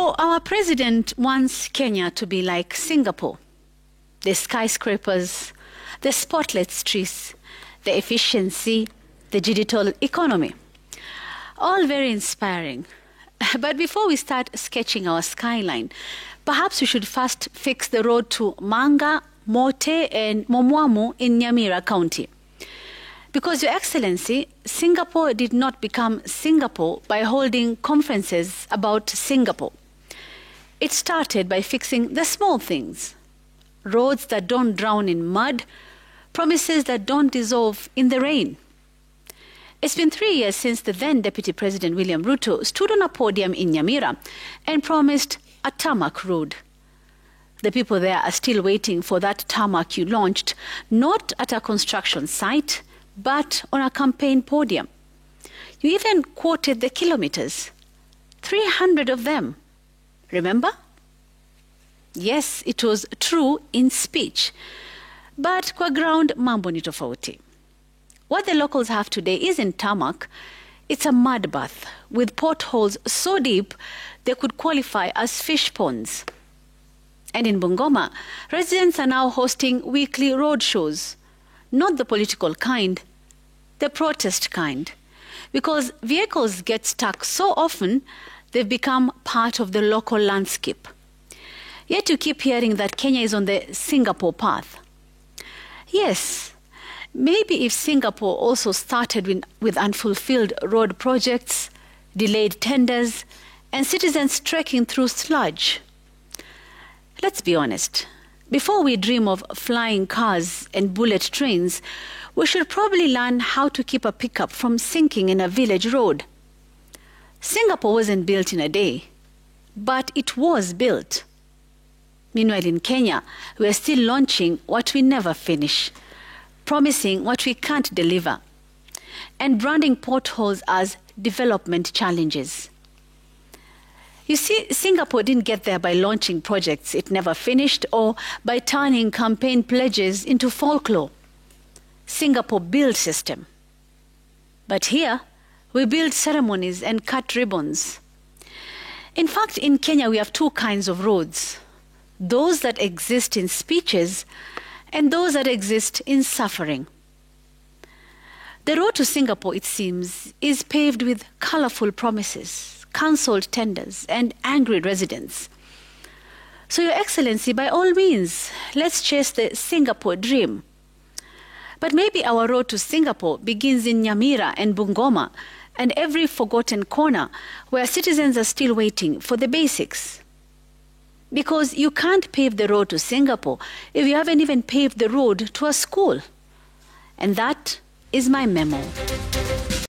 So our president wants Kenya to be like Singapore. The skyscrapers, the spotless streets, the efficiency, the digital economy. All very inspiring. But before we start sketching our skyline, perhaps we should first fix the road to Manga, Mote and Momwamu in Nyamira County. Because, Your Excellency, Singapore did not become Singapore by holding conferences about Singapore. It started by fixing the small things. Roads that don't drown in mud, promises that don't dissolve in the rain. It's been 3 years since the then Deputy President William Ruto stood on a podium in Nyamira and promised a tarmac road. The people there are still waiting for that tarmac you launched, not at a construction site, but on a campaign podium. You even quoted the kilometers, 300 of them. Remember? Yes, it was true in speech, but kwa ground mambo ni tofauti. What the locals have today isn't tarmac, it's a mud bath with potholes so deep they could qualify as fish ponds. And in Bungoma, residents are now hosting weekly road shows, not the political kind, the protest kind, because vehicles get stuck so often they've become part of the local landscape. Yet you keep hearing that Kenya is on the Singapore path. Yes, maybe if Singapore also started with unfulfilled road projects, delayed tenders, and citizens trekking through sludge. Let's be honest. Before we dream of flying cars and bullet trains, we should probably learn how to keep a pickup from sinking in a village road. Singapore wasn't built in a day, but it was built. Meanwhile, in Kenya, we are still launching what we never finish, promising what we can't deliver, and branding potholes as development challenges. You see, Singapore didn't get there by launching projects it never finished or by turning campaign pledges into folklore. Singapore built system. But here, we build ceremonies and cut ribbons. In fact, in Kenya, we have two kinds of roads. Those that exist in speeches and those that exist in suffering. The road to Singapore, it seems, is paved with colorful promises, cancelled tenders, and angry residents. So, Your Excellency, by all means, let's chase the Singapore dream. But maybe our road to Singapore begins in Nyamira and Bungoma and every forgotten corner where citizens are still waiting for the basics. Because you can't pave the road to Singapore if you haven't even paved the road to a school. And that is my memo.